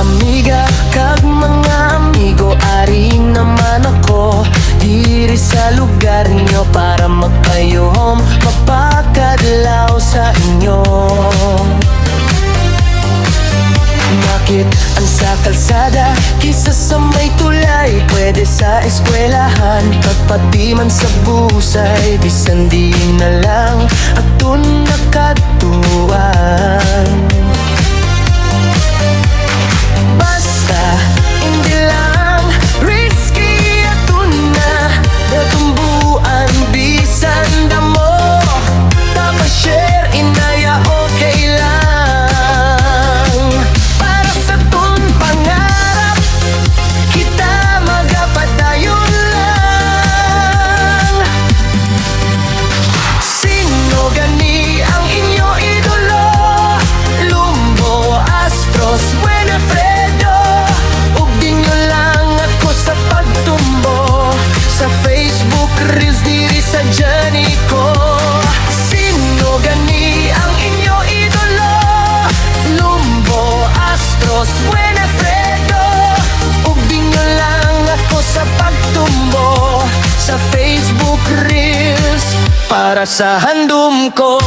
amiga kag mga amigo, ari naman ako diri sa lugar nyo para magpayom, mapakadlaw sa inyo. Bakit ang sa kalsada kisa sa may tulay? Pwede sa eskwelahan, pagpati man sa busay, bisan di na lang atun nakatuan. Basta hindi lang risky atun na natumbuan, bisan damo tapos share inaya okay lang. Sa Facebook Reels para sa handom ko.